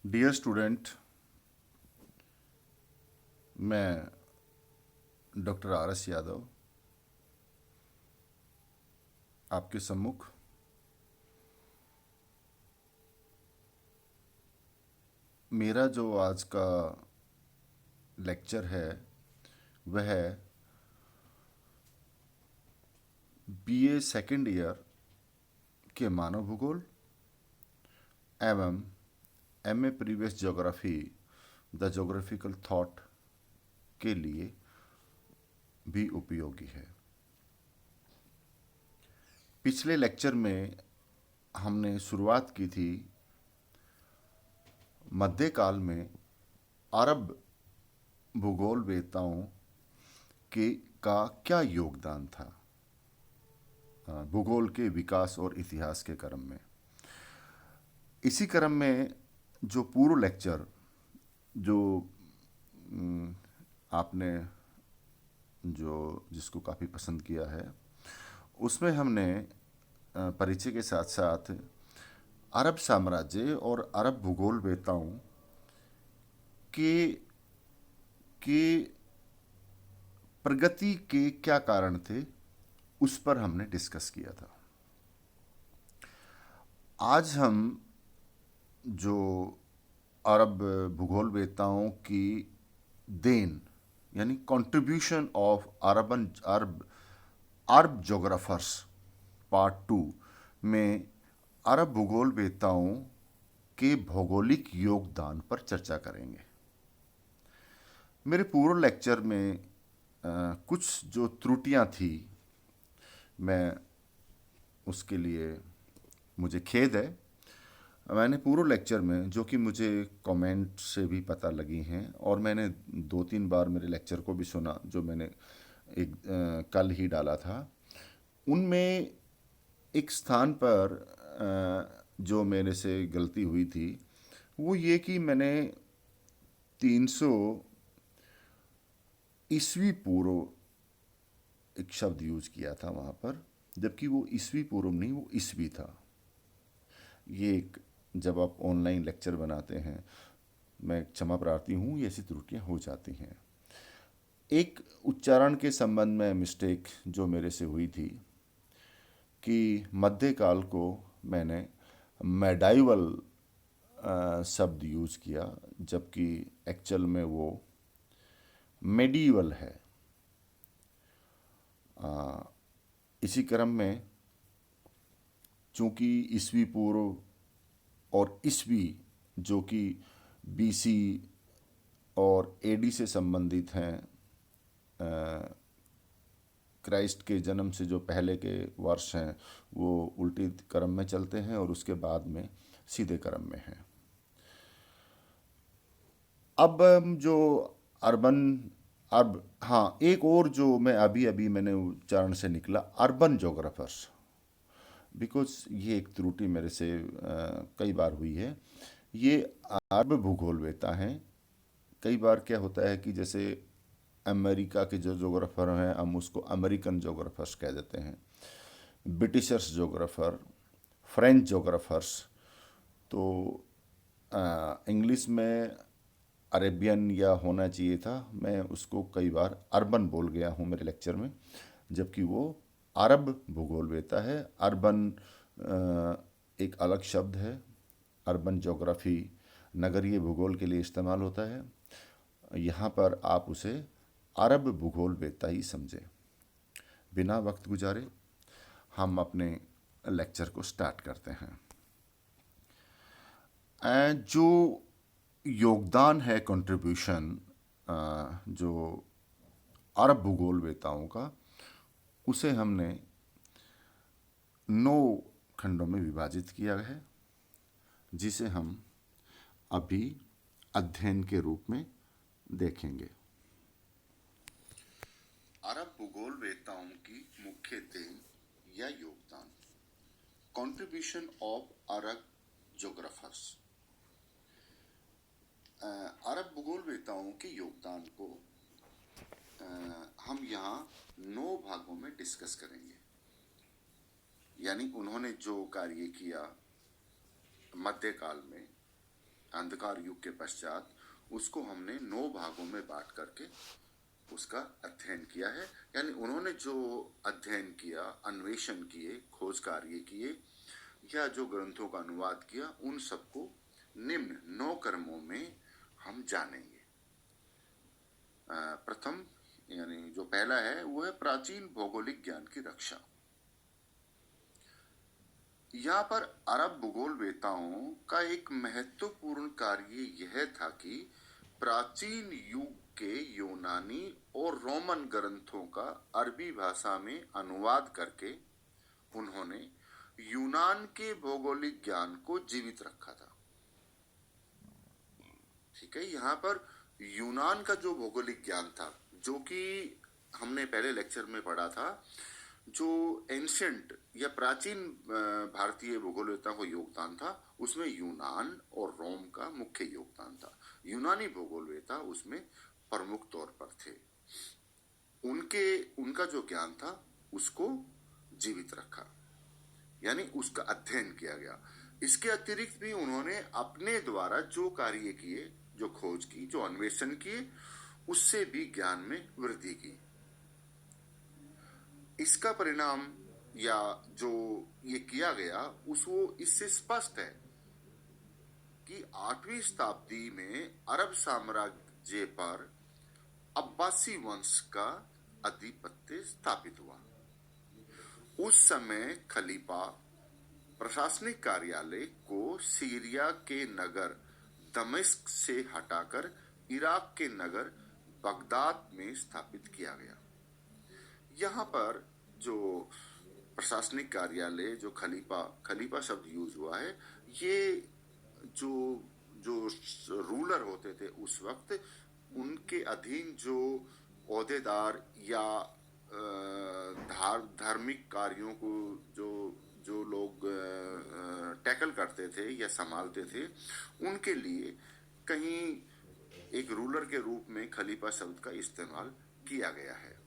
Dear student, मैं doctor R S Yadav आपके सम्मुख मेरा जो आज का लेक्चर है वह है बीए सेकेंड ईयर के मानव भूगोल एवं MA previous geography the geographical thought के लिए भी उपयोगी है। पिछले लेक्चर में हमने शुरुआत की थी मध्यकाल में अरब भूगोलवेत्ताओं के का क्या योगदान था भूगोल के विकास और इतिहास के क्रम में। इसी क्रम में जो पूर्व लेक्चर जो आपने जो जिसको काफ़ी पसंद किया है उसमें हमने परिचय के साथ साथ अरब साम्राज्य और अरब भूगोलवेत्ताओं के के प्रगति के क्या कारण थे उस पर हमने डिस्कस किया था। आज हम जो अरब भूगोलवेत्ताओं की देन यानी contribution of Arab geographers part 2 में अरब भूगोलवेत्ताओं के भौगोलिक योगदान पर चर्चा करेंगे। मेरे पूर्व लेक्चर में कुछ जो त्रुटियां थी, मैं उसके लिए मुझे खेद है। मैंने पूर्व लेक्चर में जो कि मुझे कमेंट से भी पता लगी हैं और मैंने 2-3 बार मेरे लेक्चर को भी सुना जो मैंने एक कल ही डाला था, उनमें एक स्थान पर जो मेरे से गलती हुई थी वो ये कि मैंने 300 ईस्वी पूर्व एक शब्द यूज किया था वहाँ पर, जबकि वो ईस्वी पूर्व नहीं, वो ईस्वी था। ये एक जब आप ऑनलाइन लेक्चर बनाते हैं, मैं क्षमा प्रार्थी हूँ, ये ऐसी त्रुटियाँ हो जाती हैं। एक उच्चारण के संबंध में मिस्टेक जो मेरे से हुई थी कि मध्यकाल को मैंने मेडाइवल शब्द यूज किया, जबकि एक्चुअल में वो मेडीवल है। इसी क्रम में चूंकि ईस्वी पूर्व और ईस्वी जो कि बीसी और एडी से संबंधित हैं, क्राइस्ट के जन्म से जो पहले के वर्ष हैं वो उल्टी क्रम में चलते हैं और उसके बाद में सीधे क्रम में हैं। अब जो अर्बन अर्ब हाँ, एक और जो मैं अभी अभी मैंने उच्चारण से निकला, अर्बन जोग्राफर्स, बिकॉज ये एक त्रुटि मेरे से कई बार हुई है। ये अरब भूगोलवेत्ता हैं। कई बार क्या होता है कि जैसे अमेरिका के जो जोग्राफर हैं हम उसको अमेरिकन जोग्राफर्स कह देते हैं, ब्रिटिशर्स जोग्राफर, फ्रेंच जोग्राफर्स। तो इंग्लिश में अरेबियन या होना चाहिए था, मैं उसको कई बार अर्बन बोल गया हूँ मेरे लेक्चर में, जबकि वो अरब भूगोलवेत्ता है। अर्बन एक अलग शब्द है। अर्बन ज्योग्राफी नगरीय भूगोल के लिए इस्तेमाल होता है। यहाँ पर आप उसे अरब भूगोलवेत्ता ही समझें। बिना वक्त गुजारे हम अपने लेक्चर को स्टार्ट करते हैं। जो योगदान है, कंट्रीब्यूशन जो अरब भूगोलवेत्ताओं का, उसे हमने 9 खंडों में विभाजित किया है, जिसे हम अभी अध्ययन के रूप में देखेंगे। अरब भूगोलवेत्ताओं की मुख्य देन या योगदान, कंट्रीब्यूशन ऑफ अरब जोग्राफर्स। अरब भूगोलवेत्ताओं के योगदान को हम यहाँ 9 भागों में डिस्कस करेंगे। यानी उन्होंने जो कार्य किया मध्यकाल में, अंधकार युग के पश्चात उसको हमने 9 भागों में बांट करके उसका अध्ययन किया है। यानी उन्होंने जो अध्ययन किया, अन्वेषण किए, खोज कार्य किए या जो ग्रंथों का अनुवाद किया, उन सबको निम्न 9 कर्मों में हम जानेंगे। प्रथम यानी जो पहला है वो है प्राचीन भौगोलिक ज्ञान की रक्षा। यहाँ पर अरब भूगोलवेताओं का एक महत्वपूर्ण कार्य यह था कि प्राचीन युग के यूनानी और रोमन ग्रंथों का अरबी भाषा में अनुवाद करके उन्होंने यूनान के भौगोलिक ज्ञान को जीवित रखा था। ठीक है, यहाँ पर यूनान का जो भौगोलिक ज्ञान था, जो कि हमने पहले लेक्चर में पढ़ा था, जो एंशियंट या प्राचीन भारतीय भूगोलवेत्ता को योगदान था, उसमें यूनान और रोम का मुख्य योगदान था। यूनानी भूगोलवेत्ता उसमें प्रमुख तौर पर थे। उनका जो ज्ञान था उसको जीवित रखा, यानी उसका अध्ययन किया गया। इसके अतिरिक्त भी उन्होंने अपने द्वारा जो कार्य किए, जो खोज की, जो अन्वेषण किए, उससे भी ज्ञान में वृद्धि की। इसका परिणाम या जो ये किया गया उसको इससे स्पष्ट है कि 8वीं शताब्दी में अरब साम्राज्य पर अब्बासी वंश का आधिपत्य स्थापित हुआ। उस समय खलीफा प्रशासनिक कार्यालय को सीरिया के नगर दमिश्क से हटाकर इराक के नगर बगदाद में स्थापित किया गया। यहाँ पर जो प्रशासनिक कार्यालय, जो खलीफा शब्द यूज हुआ है, ये जो रूलर होते थे उस वक्त, उनके अधीन जो ओहदेदार या धार्मिक कार्यों को जो लोग टैकल करते थे या संभालते थे, उनके लिए कहीं एक रूलर के रूप में खलीफा शब्द का इस्तेमाल किया गया है।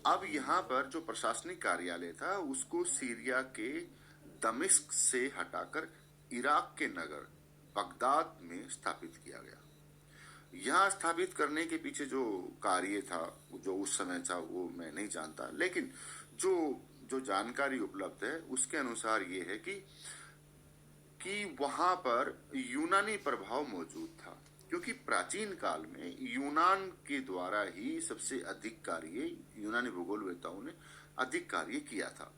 अब यहाँ पर जो प्रशासनिक कार्यालय था उसको सीरिया के दमिश्क से हटाकर इराक के नगर बगदाद में स्थापित किया गया। यहाँ स्थापित करने के पीछे जो कार्य था, जो उस समय था, वो मैं नहीं जानता, लेकिन जो जानकारी उपलब्ध है उसके अनुसार ये है कि वहां पर यूनानी प्रभाव मौजूद था, क्योंकि प्राचीन काल में यूनान के द्वारा ही सबसे अधिक कार्य, यूनानी भूगोलवेताओं ने अधिक कार्य किया था।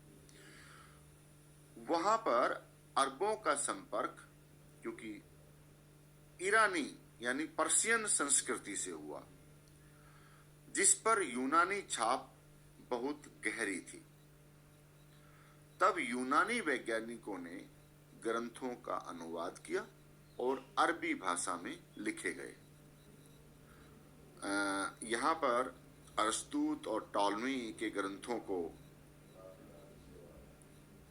वहां पर अरबों का संपर्क क्योंकि ईरानी यानी पर्शियन संस्कृति से हुआ, जिस पर यूनानी छाप बहुत गहरी थी। तब यूनानी वैज्ञानिकों ने ग्रंथों का अनुवाद किया और अरबी भाषा में लिखे गए। यहाँ पर अरस्तूत और टॉलमी के ग्रंथों को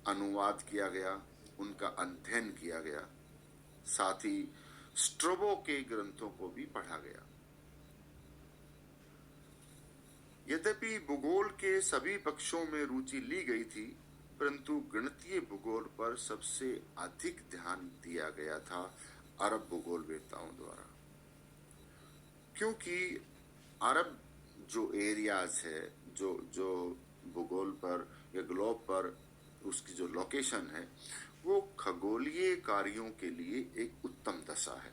अनुवाद किया गया, उनका अध्ययन किया गया, साथ ही स्ट्रोबो के ग्रंथों को भी पढ़ा गया। यद्यपि भूगोल के सभी पक्षों में रुचि ली गई थी, परंतु गणितीय भूगोल पर सबसे अधिक ध्यान दिया गया था अरब भूगोलवेताओं द्वारा, क्योंकि अरब जो एरियाज है, जो भूगोल पर या ग्लोब पर उसकी जो लोकेशन है, वो खगोलीय कार्यों के लिए एक उत्तम दशा है।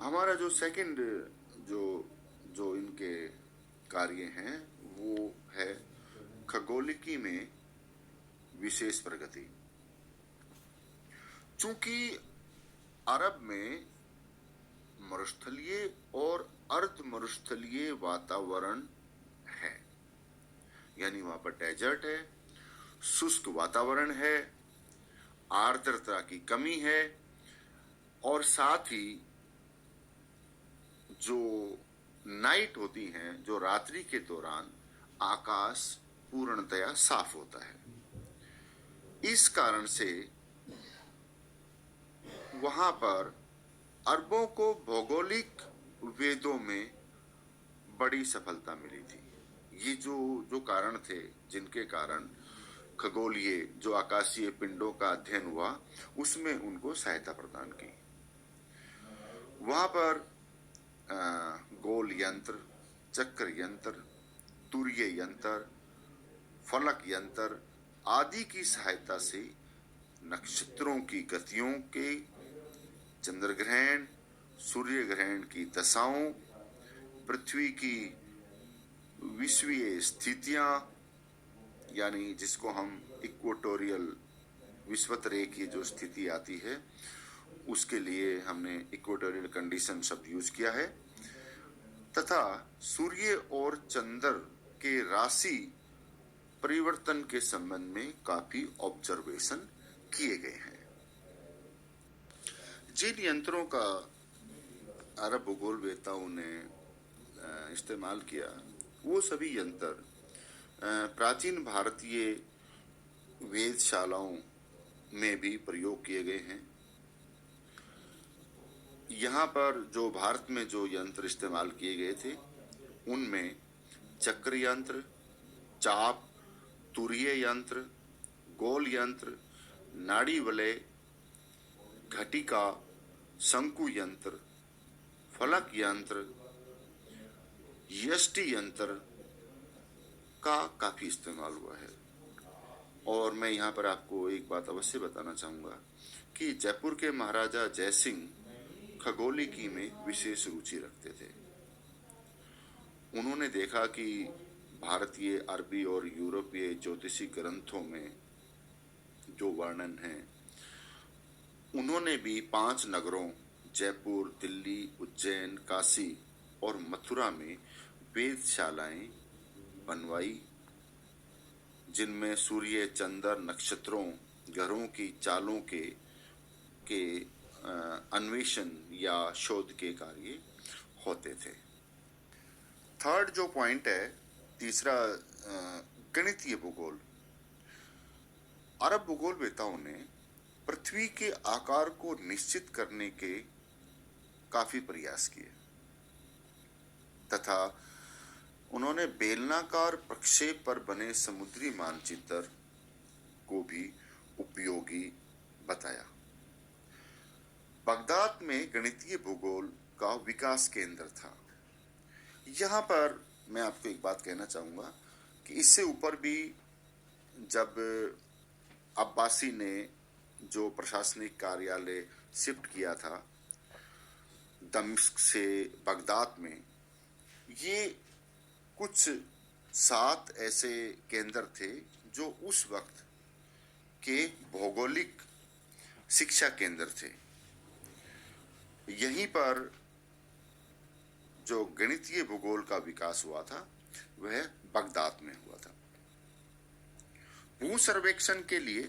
हमारा जो सेकंड जो इनके कार्य हैं वो है खगोलिकी में विशेष प्रगति। चूंकि अरब में मरुस्थलीय और अर्ध मरुस्थलीय वातावरण है, यानी वहां पर डेजर्ट है, शुष्क वातावरण है, आर्द्रता की कमी है, और साथ ही जो नाइट होती हैं, जो रात्रि के दौरान आकाश पूर्णतया साफ होता है। इस कारण से वहां पर अरबों को भौगोलिक वेदों में बड़ी सफलता मिली थी। ये जो कारण थे, जिनके कारण खगोलीय जो आकाशीय पिंडों का अध्ययन हुआ उसमें उनको सहायता प्रदान की। वहां पर गोल यंत्र, चक्र यंत्र, तुरीय यंत्र, फलक यंत्र आदि की सहायता से नक्षत्रों की गतियों के, चंद्र ग्रहण, सूर्य ग्रहण की दशाओं, पृथ्वी की विश्वीय स्थितियां यानी जिसको हम इक्वेटोरियल विषुवत-रेखीय जो स्थिति आती है उसके लिए हमने इक्वेटोरियल कंडीशन शब्द यूज किया है, तथा सूर्य और चंद्र के राशि परिवर्तन के संबंध में काफी ऑब्जर्वेशन किए गए हैं। जिन यंत्रों का अरब भूगोलवेत्ताओं ने इस्तेमाल किया वो सभी यंत्र प्राचीन भारतीय वेधशालाओं में भी प्रयोग किए गए हैं। यहाँ पर जो भारत में जो यंत्र इस्तेमाल किए गए थे उनमें चक्र यंत्र, चाप, तुरीय यंत्र, गोल यंत्र, नाड़ी वलय, घटिका, शंकु यंत्र, फलक यंत्र, यष्टि यंत्र का काफी इस्तेमाल हुआ है। और मैं यहाँ पर आपको एक बात अवश्य बताना चाहूँगा कि जयपुर के महाराजा जयसिंह खगोलिकी में विशेष रुचि रखते थे। उन्होंने देखा कि भारतीय, अरबी और यूरोपीय ज्योतिषी ग्रंथों में जो वर्णन है उन्होंने भी 5 नगरों जयपुर, दिल्ली, उज्जैन, काशी और मथुरा में वेधशालाएं बनवाई जिनमें सूर्य, चंद्र, नक्षत्रों, ग्रहों की चालों के अन्वेषण या शोध के कार्य होते थे। थर्ड जो पॉइंट है, तीसरा गणितीय भूगोल। अरब भूगोलवेत्ताओं ने पृथ्वी के आकार को निश्चित करने के काफी प्रयास किए तथा उन्होंने बेलनाकार प्रक्षेप पर बने समुद्री मानचित्र को भी उपयोगी बताया। बगदाद में गणितीय भूगोल का विकास केंद्र था। यहाँ पर मैं आपको एक बात कहना चाहूँगा कि इससे ऊपर भी जब अब्बासी ने जो प्रशासनिक कार्यालय शिफ्ट किया था दमिश्क से बगदाद में, ये कुछ 7 ऐसे केंद्र थे जो उस वक्त के भौगोलिक शिक्षा केंद्र थे। यहीं पर जो गणितीय भूगोल का विकास हुआ था वह बगदाद में हुआ था। भू सर्वेक्षण के लिए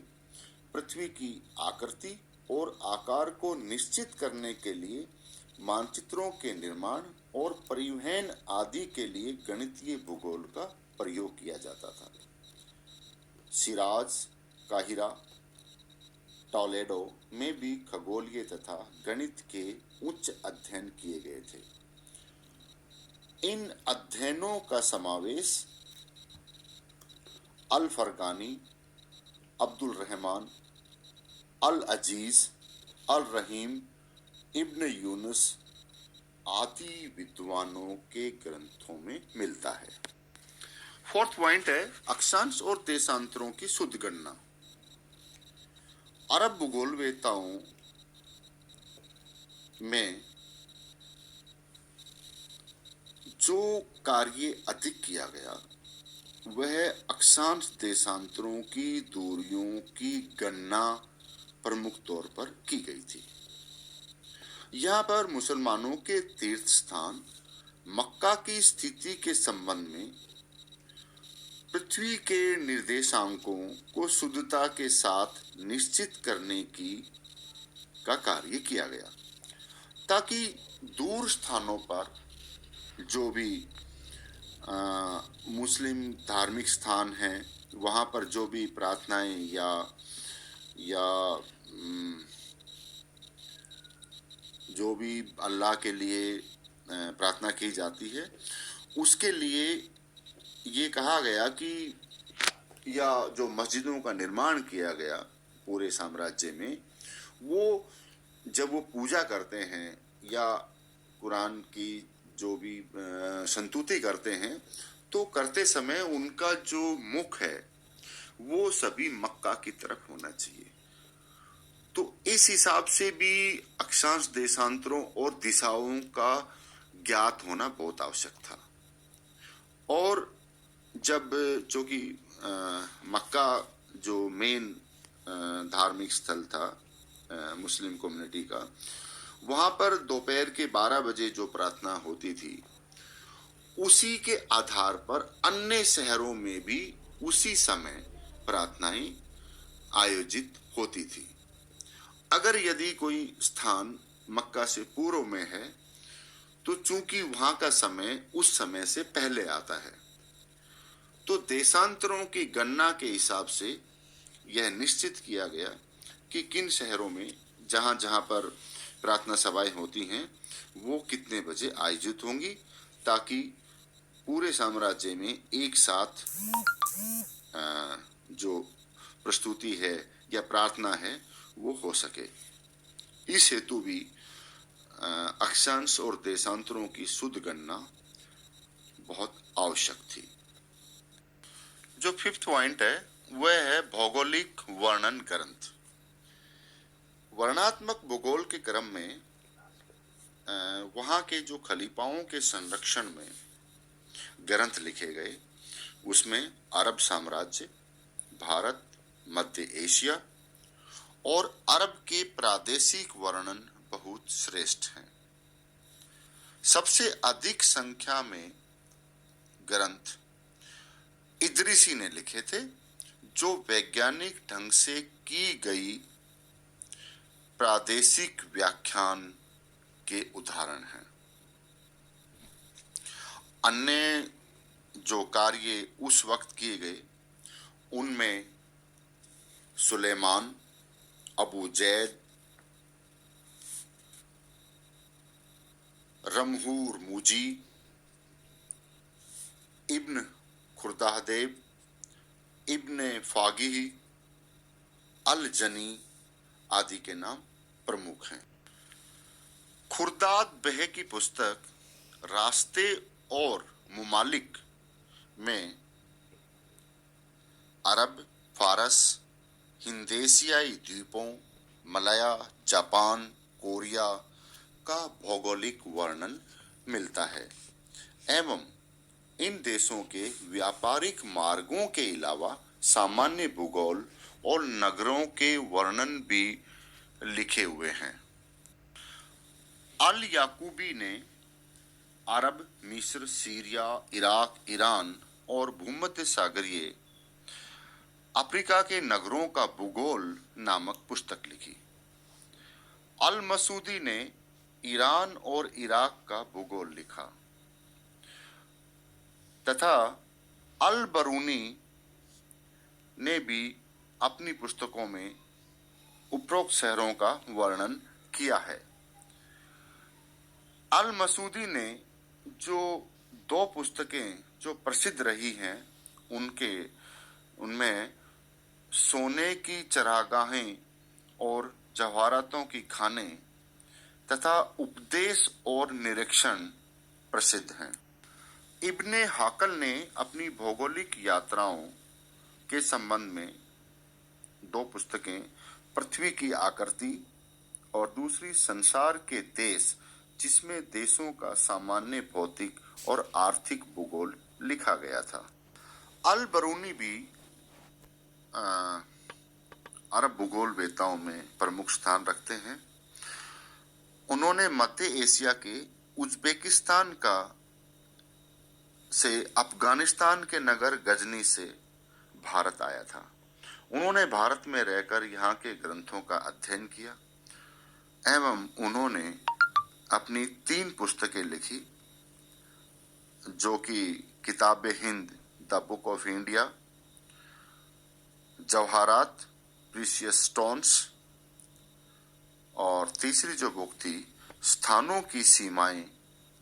पृथ्वी की आकृति और आकार को निश्चित करने के लिए मानचित्रों के निर्माण और परिवहन आदि के लिए गणितीय भूगोल का प्रयोग किया जाता था। सिराज, काहिरा, टोलेडो में भी खगोलीय तथा गणित के उच्च अध्ययन किए गए थे। इन अध्ययनों का समावेश अल फरगानी, अब्दुल रहमान, अल अजीज, अल रहीम, इब्न यूनुस आदि विद्वानों के ग्रंथों में मिलता है। फोर्थ पॉइंट है अक्षांश और देशांतरों की शुद्ध गणना। अरब भूगोलवेत्ताओं में जो कार्य अधिक किया गया वह अक्षांश देशांतरों की दूरियों की गणना प्रमुख तौर पर की गई थी। यहाँ पर मुसलमानों के तीर्थ स्थान मक्का की स्थिति के संबंध में पृथ्वी के निर्देशांकों को शुद्धता के साथ निश्चित करने का कार्य किया गया ताकि दूर स्थानों पर जो भी मुस्लिम धार्मिक स्थान हैं वहाँ पर जो भी प्रार्थनाएं या जो भी अल्लाह के लिए प्रार्थना की जाती है उसके लिए ये कहा गया कि या जो मस्जिदों का निर्माण किया गया पूरे साम्राज्य में, वो जब वो पूजा करते हैं या कुरान की जो भी संतुति करते हैं, तो करते समय उनका जो मुख है वो सभी मक्का की तरफ होना चाहिए। तो इस हिसाब से भी अक्षांश देशांतरों और दिशाओं का ज्ञात होना बहुत आवश्यक था। और जब चूंकि मक्का जो मेन धार्मिक स्थल था मुस्लिम कम्युनिटी का, वहां पर दोपहर के 12 बजे जो प्रार्थना होती थी, उसी के आधार पर अन्य शहरों में भी उसी समय प्रार्थनाएं आयोजित होती थी। अगर यदि कोई स्थान मक्का से पूर्व में है, तो चूंकि वहां का समय उस समय से पहले आता है, तो देशांतरों की गणना के हिसाब से यह निश्चित किया गया कि किन शहरों में जहां जहां पर प्रार्थना सभाएं होती हैं वो कितने बजे आयोजित होंगी, ताकि पूरे साम्राज्य में एक साथ जो प्रस्तुति है या प्रार्थना है वो हो सके। इस हेतु भी अक्षांश और देशांतरों की शुद्ध गणना बहुत आवश्यक थी। जो फिफ्थ पॉइंट है वह है भौगोलिक वर्णन ग्रंथ। वर्णात्मक भूगोल के क्रम में वहां के जो खलीफाओं के संरक्षण में ग्रंथ लिखे गए, उसमें अरब साम्राज्य, भारत, मध्य एशिया और अरब के प्रादेशिक वर्णन बहुत श्रेष्ठ हैं। सबसे अधिक संख्या में ग्रंथ इदरीसी ने लिखे थे, जो वैज्ञानिक ढंग से की गई प्रादेशिक व्याख्यान के उदाहरण हैं। अन्य जो कार्य उस वक्त किए गए, उनमें सुलेमान, अबू जैद, रमहूर मुजी, इब्न खुर्दाहदेब, इब्न फागिही, अल जनी आदि के नाम प्रमुख हैं। खुर्दाद बेह की पुस्तक रास्ते और मुमालिक में अरब, फारस, हिंदेशियाई द्वीपों, मलया, जापान, कोरिया का भौगोलिक वर्णन मिलता है एवं इन देशों के व्यापारिक मार्गों के अलावा सामान्य भूगोल और नगरों के वर्णन भी लिखे हुए हैं। अल याकूबी ने अरब, मिस्र, सीरिया, इराक, ईरान और भूमध्य सागरीय अफ्रीका के नगरों का भूगोल नामक पुस्तक लिखी। अल मसूदी ने ईरान और इराक का भूगोल लिखा तथा अल बरूनी ने भी अपनी पुस्तकों में उपरोक्त शहरों का वर्णन किया है। अल मसूदी ने जो दो पुस्तकें जो प्रसिद्ध रही हैं, उनमें सोने की चरागाहें और जवाहरातों की खानें तथा उपदेश और निरीक्षण प्रसिद्ध हैं। इब्ने हाकल ने अपनी भौगोलिक यात्राओं के संबंध में दो पुस्तकें, पृथ्वी की आकृति और दूसरी संसार के देश, जिसमें देशों का सामान्य भौतिक और आर्थिक भूगोल लिखा गया था। अल बरूनी भी अरब भूगोल वेताओं में प्रमुख स्थान रखते हैं। उन्होंने मध्य एशिया के उज्बेकिस्तान का से अफगानिस्तान के नगर गजनी से भारत आया था। उन्होंने भारत में रहकर यहाँ के ग्रंथों का अध्ययन किया एवं उन्होंने अपनी 3 पुस्तकें लिखी, जो कि किताब Hind, the book of India, जवाहरात, प्रीशियस स्टोन्स, और तीसरी जो बुक थी, स्थानों की सीमाएं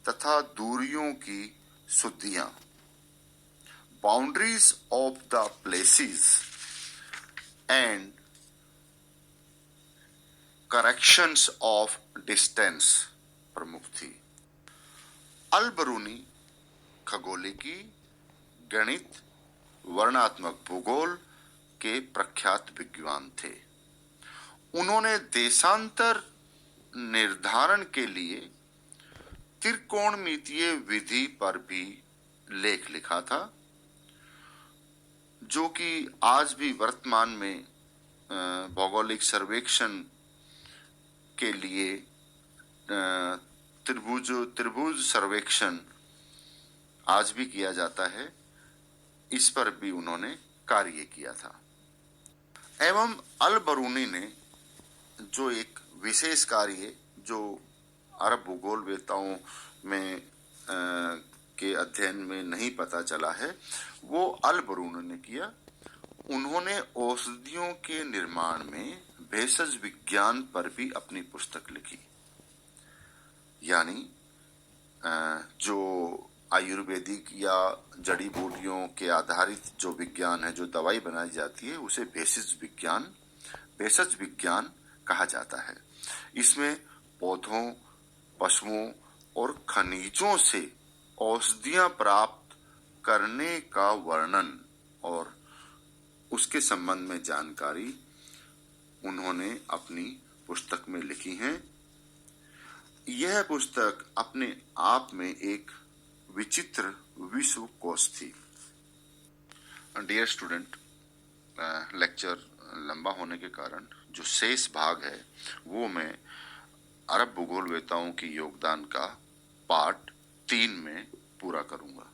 तथा दूरियों की शुद्धियां। Boundaries of the places and corrections of distance प्रमुख थी। अल बरूनी खगोलिकी, गणित, वर्णात्मक भूगोल के प्रख्यात विद्वान थे। उन्होंने देशांतर निर्धारण के लिए त्रिकोणमितीय विधि पर भी लेख लिखा था, जो कि आज भी वर्तमान में भौगोलिक सर्वेक्षण के लिए त्रिभुज सर्वेक्षण आज भी किया जाता है, इस पर भी उन्होंने कार्य किया था। एवं अल बरूनी ने जो एक विशेष कार्य जो अरब भूगोलवेताओं में के अध्ययन में नहीं पता चला है, वो अल बरूनी ने किया। उन्होंने औषधियों के निर्माण में भेषज विज्ञान पर भी अपनी पुस्तक लिखी। यानी जो आयुर्वेदिक या जड़ी बूटियों के आधारित जो विज्ञान है, जो दवाई बनाई जाती है, उसे भेषज विज्ञान कहा जाता है। इसमें पौधों, पशुओं और खनिजों से औषधियां प्राप्त करने का वर्णन और उसके संबंध में जानकारी उन्होंने अपनी पुस्तक में लिखी है। यह पुस्तक अपने आप में एक विचित्र विश्वकोश थी। डियर स्टूडेंट, लेक्चर लंबा होने के कारण जो शेष भाग है वो मैं अरब भूगोलवेताओं की योगदान का पार्ट 3 में पूरा करूंगा।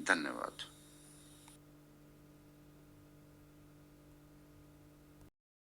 धन्यवाद।